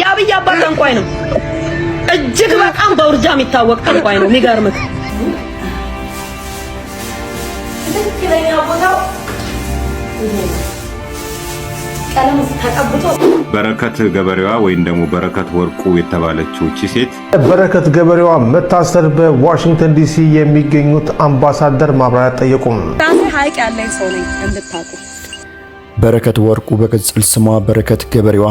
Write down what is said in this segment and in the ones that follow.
ያብይ አባት ጠንቋይ ነው። እጅግ በጣም በውርጃ የሚታወቅ ጠንቋይ ነው። የሚገርምህ ትክክለኛ ቦታው ቀለም ተቀብቶ በረከት ገበሬዋ ወይም ደግሞ በረከት ወርቁ የተባለችው እቺ ሴት በረከት ገበሬዋ መታሰር በዋሽንግተን ዲሲ የሚገኙት አምባሳደር ማብራሪያ ጠየቁም። ራሴ ሀይቅ ያለኝ ሰው ነኝ እንድታቁ። በረከት ወርቁ በቅጽል ስሟ በረከት ገበሬዋ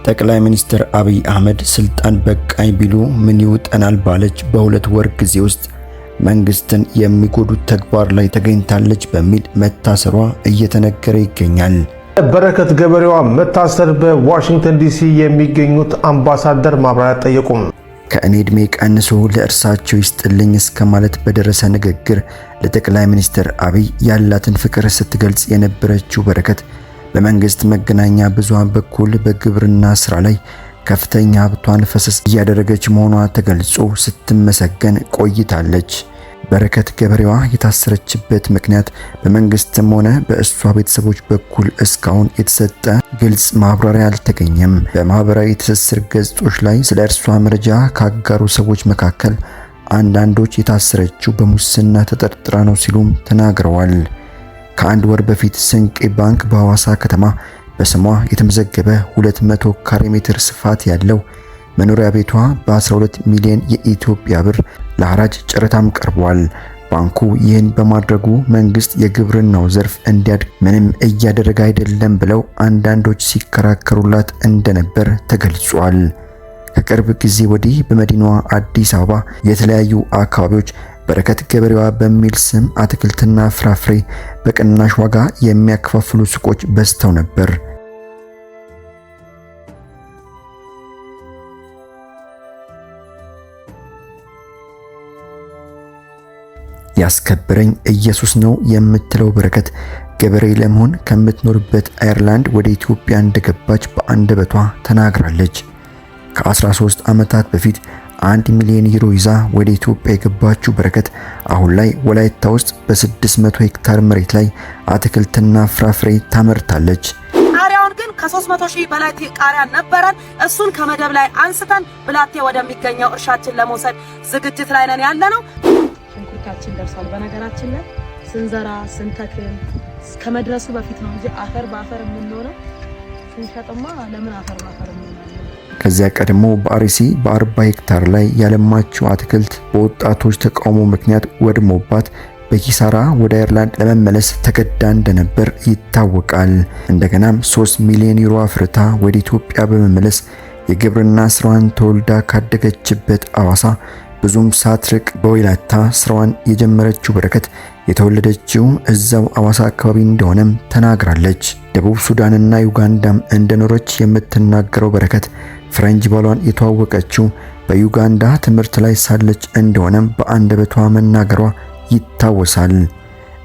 ጠቅላይ ሚኒስትር አብይ አህመድ ስልጣን በቃኝ ቢሉ ምን ይውጠናል ባለች በሁለት ወር ጊዜ ውስጥ መንግስትን የሚጎዱት ተግባር ላይ ተገኝታለች በሚል መታሰሯ እየተነገረ ይገኛል። በረከት ገበሬዋ መታሰር በዋሽንግተን ዲሲ የሚገኙት አምባሳደር ማብራሪያ ጠየቁም። ከእኔ ዕድሜ ቀንሶ ለእርሳቸው ይስጥልኝ እስከ ማለት በደረሰ ንግግር ለጠቅላይ ሚኒስትር አብይ ያላትን ፍቅር ስትገልጽ የነበረችው በረከት በመንግስት መገናኛ ብዙሃን በኩል በግብርና ስራ ላይ ከፍተኛ ሀብቷን ፈሰስ እያደረገች መሆኗ ተገልጾ ስትመሰገን ቆይታለች። በረከት ገበሬዋ የታሰረችበት ምክንያት በመንግስትም ሆነ በእሷ ቤተሰቦች በኩል እስካሁን የተሰጠ ግልጽ ማብራሪያ አልተገኘም። በማህበራዊ ትስስር ገጾች ላይ ስለ እርሷ መረጃ ካጋሩ ሰዎች መካከል አንዳንዶች የታሰረችው በሙስና ተጠርጥራ ነው ሲሉም ተናግረዋል። ከአንድ ወር በፊት ስንቄ ባንክ በሐዋሳ ከተማ በስሟ የተመዘገበ 200 ካሬ ሜትር ስፋት ያለው መኖሪያ ቤቷ በ12 ሚሊዮን የኢትዮጵያ ብር ለሐራጅ ጨረታም ቀርቧል። ባንኩ ይህን በማድረጉ መንግስት የግብርናው ዘርፍ እንዲያድግ ምንም እያደረገ አይደለም ብለው አንዳንዶች ሲከራከሩላት እንደነበር ተገልጿል። ከቅርብ ጊዜ ወዲህ በመዲናዋ አዲስ አበባ የተለያዩ አካባቢዎች በረከት ገበሬዋ በሚል ስም አትክልትና ፍራፍሬ በቅናሽ ዋጋ የሚያከፋፍሉ ሱቆች በዝተው ነበር። ያስከበረኝ ኢየሱስ ነው የምትለው በረከት ገበሬ ለመሆን ከምትኖርበት አየርላንድ ወደ ኢትዮጵያ እንደገባች በአንደበቷ ተናግራለች። ከ13 ዓመታት በፊት 1 ሚሊዮን ዩሮ ይዛ ወደ ኢትዮጵያ የገባችው በረከት አሁን ላይ ወላይታ ውስጥ በ600 ሄክታር መሬት ላይ አትክልትና ፍራፍሬ ታመርታለች። ቃሪያውን ግን ከ300,000 በላይ ቃሪያ ነበረን። እሱን ከመደብ ላይ አንስተን ብላቴ ወደሚገኘው እርሻችን ለመውሰድ ዝግጅት ላይ ነን ያለነው። ሽንኩርታችን ደርሷል። በነገራችን ላይ ስንዘራ ስንተክል ከመድረሱ በፊት ነው እንጂ አፈር በአፈር የምንሆነው። ስንሸጥማ ለምን አፈር በአፈር እንሆናለን? ከዚያ ቀድሞ በአርሲ በ40 ሄክታር ላይ ያለማችው አትክልት በወጣቶች ተቃውሞ ምክንያት ወድሞባት በኪሳራ ወደ አየርላንድ ለመመለስ ተገዳ እንደነበር ይታወቃል። እንደገናም 3 ሚሊዮን ዩሮ አፍርታ ወደ ኢትዮጵያ በመመለስ የግብርና ስራዋን ተወልዳ ካደገችበት አዋሳ ብዙም ሳትርቅ በወላይታ ስራዋን የጀመረችው በረከት የተወለደችው እዛው አዋሳ አካባቢ እንደሆነም ተናግራለች። ደቡብ ሱዳንና ዩጋንዳም እንደኖረች የምትናገረው በረከት ፍሬንች ባሏን የተዋወቀችው በዩጋንዳ ትምህርት ላይ ሳለች እንደሆነም በአንደበቷ መናገሯ ይታወሳል።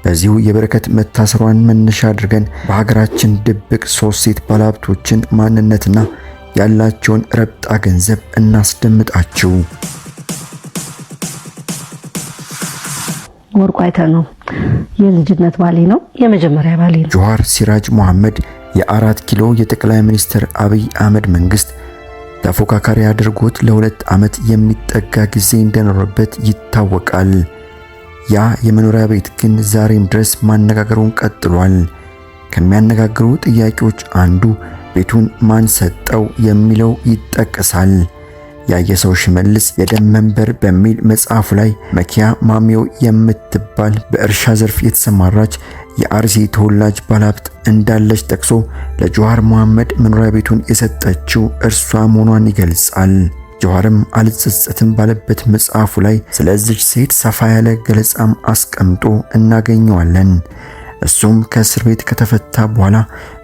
በዚሁ የበረከት መታሰሯን መነሻ አድርገን በሀገራችን ድብቅ 3 ሴት ባለሀብቶችን ማንነትና ያላቸውን ረብጣ ገንዘብ እናስደምጣችሁ። ወርቁ አይተህ ነው የልጅነት ባሌ ነው፣ የመጀመሪያ ባሌ ነው። ጆሃር ሲራጅ መሐመድ የ4 ኪሎ የጠቅላይ ሚኒስትር አብይ አህመድ መንግስት ተፎካካሪ አድርጎት ለ2 ዓመት የሚጠጋ ጊዜ እንደኖረበት ይታወቃል። ያ የመኖሪያ ቤት ግን ዛሬም ድረስ ማነጋገሩን ቀጥሏል። ከሚያነጋግሩ ጥያቄዎች አንዱ ቤቱን ማን ሰጠው የሚለው ይጠቀሳል። ያየሰው ሽመልስ የደም መንበር በሚል መጽሐፉ ላይ መኪያ ማሚዮ የምትባል በእርሻ ዘርፍ የተሰማራች የአርሲ ተወላጅ ባለሀብት እንዳለች ጠቅሶ ለጆሃር መሐመድ መኖሪያ ቤቱን የሰጠችው እርሷ መሆኗን ይገልጻል። ጆሃርም አልጸጸትም ባለበት መጽሐፉ ላይ ስለዚች ሴት ሰፋ ያለ ገለጻም አስቀምጦ እናገኘዋለን። እሱም ከእስር ቤት ከተፈታ በኋላ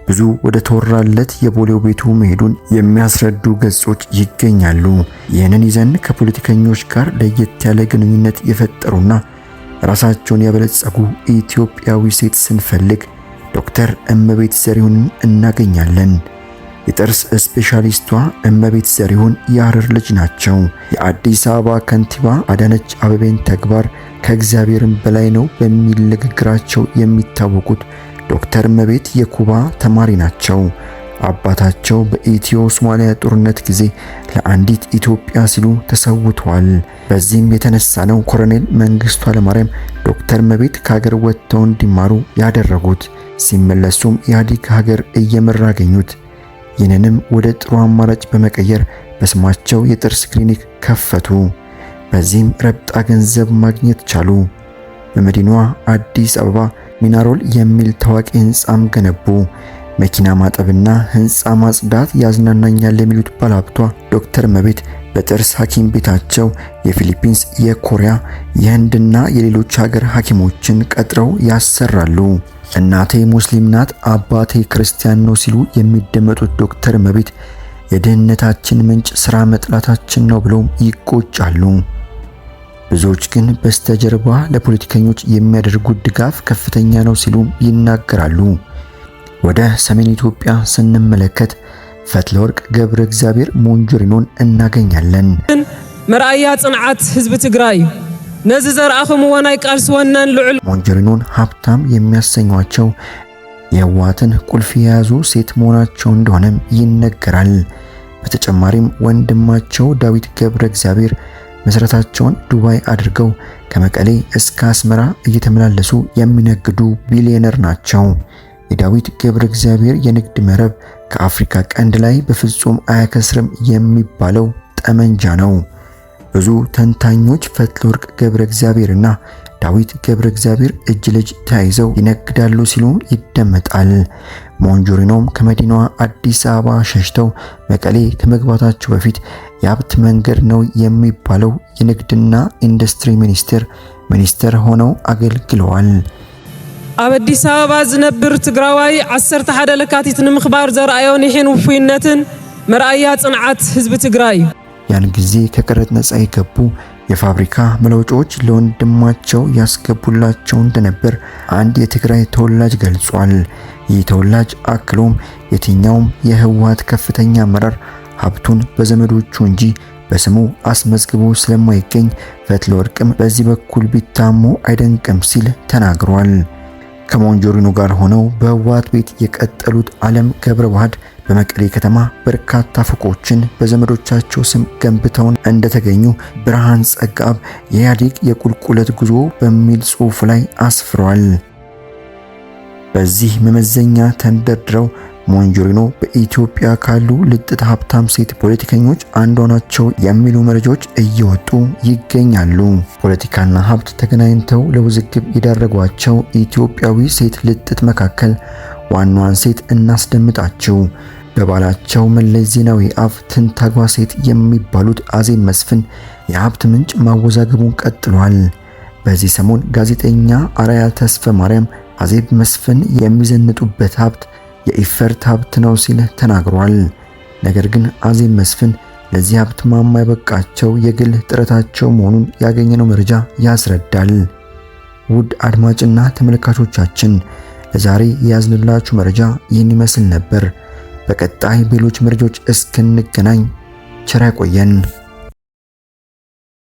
ብዙ ወደ ተወራለት የቦሌው ቤቱ መሄዱን የሚያስረዱ ገጾች ይገኛሉ። ይህንን ይዘን ከፖለቲከኞች ጋር ለየት ያለ ግንኙነት የፈጠሩና ራሳቸውን ያበለጸጉ ኢትዮጵያዊ ሴት ስንፈልግ ዶክተር እመቤት ዘሪሁንን እናገኛለን። የጥርስ ስፔሻሊስቷ እመቤት ዘሪሁን የሐረር ልጅ ናቸው። የአዲስ አበባ ከንቲባ አዳነች አቤቤን ተግባር ከእግዚአብሔርም በላይ ነው በሚል ንግግራቸው የሚታወቁት ዶክተር እመቤት የኩባ ተማሪ ናቸው። አባታቸው በኢትዮ ሶማሊያ ጦርነት ጊዜ ለአንዲት ኢትዮጵያ ሲሉ ተሰውተዋል። በዚህም የተነሳ ነው ኮሎኔል መንግስቱ ኃይለማርያም ዶክተር መቤት ከሀገር ወጥተው እንዲማሩ ያደረጉት። ሲመለሱም ኢህአዴግ ሀገር እየመራ አገኙት። ይህንንም ወደ ጥሩ አማራጭ በመቀየር በስማቸው የጥርስ ክሊኒክ ከፈቱ። በዚህም ረብጣ ገንዘብ ማግኘት ቻሉ። በመዲናዋ አዲስ አበባ ሚናሮል የሚል ታዋቂ ህንጻም ገነቡ። መኪና ማጠብና ህንጻ ማጽዳት ያዝናናኛል የሚሉት ባለሀብቷ ዶክተር መቤት በጥርስ ሐኪም ቤታቸው የፊሊፒንስ፣ የኮሪያ፣ የህንድና የሌሎች ሀገር ሐኪሞችን ቀጥረው ያሰራሉ። እናቴ ሙስሊም ናት፣ አባቴ ክርስቲያን ነው ሲሉ የሚደመጡት ዶክተር መቤት የድህነታችን ምንጭ ስራ መጥላታችን ነው ብለው ይቆጫሉ። ብዙዎች ግን በስተጀርባ ለፖለቲከኞች የሚያደርጉት ድጋፍ ከፍተኛ ነው ሲሉ ይናገራሉ። ወደ ሰሜን ኢትዮጵያ ስንመለከት ፈትለወርቅ ገብረ እግዚአብሔር ሞንጆሪኖን እናገኛለን። መርአያ ጽንዓት ህዝብ ትግራይ ነዚ ዘርአኹም ወናይ ቃልስ ወናን ልዑል ሞንጆሪኖን ሀብታም የሚያሰኟቸው የህወሓትን ቁልፍ የያዙ ሴት መሆናቸው እንደሆነም ይነገራል። በተጨማሪም ወንድማቸው ዳዊት ገብረ እግዚአብሔር መሰረታቸውን ዱባይ አድርገው ከመቀሌ እስከ አስመራ እየተመላለሱ የሚነግዱ ቢሊዮነር ናቸው። የዳዊት ገብረ እግዚአብሔር የንግድ መረብ ከአፍሪካ ቀንድ ላይ በፍጹም አያከስርም የሚባለው ጠመንጃ ነው። ብዙ ተንታኞች ፈትለወርቅ ገብረ እግዚአብሔርና ዳዊት ገብረ እግዚአብሔር እጅ ለእጅ ተያይዘው ይነግዳሉ ሲሉ ይደመጣል። ሞንጆሪኖም ከመዲናዋ አዲስ አበባ ሸሽተው መቀሌ ከመግባታቸው በፊት የሀብት መንገድ ነው የሚባለው የንግድና ኢንዱስትሪ ሚኒስትር ሆነው አገልግለዋል። ኣብ አዲስ አበባ ዝነብር ትግራዋይ 11 ለካቲት ንምኽባር ዘርአዮ ንሒን ውፍይነትን መርአያ ጽንዓት ህዝብ ትግራይ ያን ጊዜ ከቀረጥ ነፃ የገቡ የፋብሪካ መለወጫዎች ለወንድማቸው ያስገቡላቸው እንደነበር አንድ የትግራይ ተወላጅ ገልጿል። ይህ ተወላጅ አክሎም የትኛውም የህወሓት ከፍተኛ አመራር ሀብቱን በዘመዶቹ እንጂ በስሙ አስመዝግቦ ስለማይገኝ ፈትለወርቅም በዚህ በኩል ቢታሙ አይደንቅም ሲል ተናግሯል። ከሞንጆሪኖ ጋር ሆነው በህወሓት ቤት የቀጠሉት ዓለም ገብረ ዋህድ በመቀሌ ከተማ በርካታ ፎቆችን በዘመዶቻቸው ስም ገንብተው እንደተገኙ ብርሃን ጸጋብ የኢህአዴግ የቁልቁለት ጉዞ በሚል ጽሑፍ ላይ አስፍሯል። በዚህ መመዘኛ ተንደርድረው ሞንጆሪኖ በኢትዮጵያ ካሉ ልጥጥ ሀብታም ሴት ፖለቲከኞች አንዷ ናቸው የሚሉ መረጃዎች እየወጡ ይገኛሉ። ፖለቲካና ሀብት ተገናኝተው ለውዝግብ የዳረጓቸው ኢትዮጵያዊ ሴት ልጥጥ መካከል ዋናዋን ሴት እናስደምጣቸው። በባላቸው መለስ ዜናዊ አፍ ትንታጓ ሴት የሚባሉት አዜብ መስፍን የሀብት ምንጭ ማወዛገቡን ቀጥሏል። በዚህ ሰሞን ጋዜጠኛ አርአያ ተስፋ ማርያም አዜብ መስፍን የሚዘንጡበት ሀብት የኢፈርት ሀብት ነው ሲል ተናግሯል። ነገር ግን አዜብ መስፍን ለዚህ ሀብት ማማ ያበቃቸው የግል ጥረታቸው መሆኑን ያገኘነው መረጃ ያስረዳል። ውድ አድማጭና ተመልካቾቻችን ለዛሬ የያዝንላችሁ መረጃ ይህን ይመስል ነበር። በቀጣይ በሌሎች መረጃዎች እስክንገናኝ ቸር ያቆየን።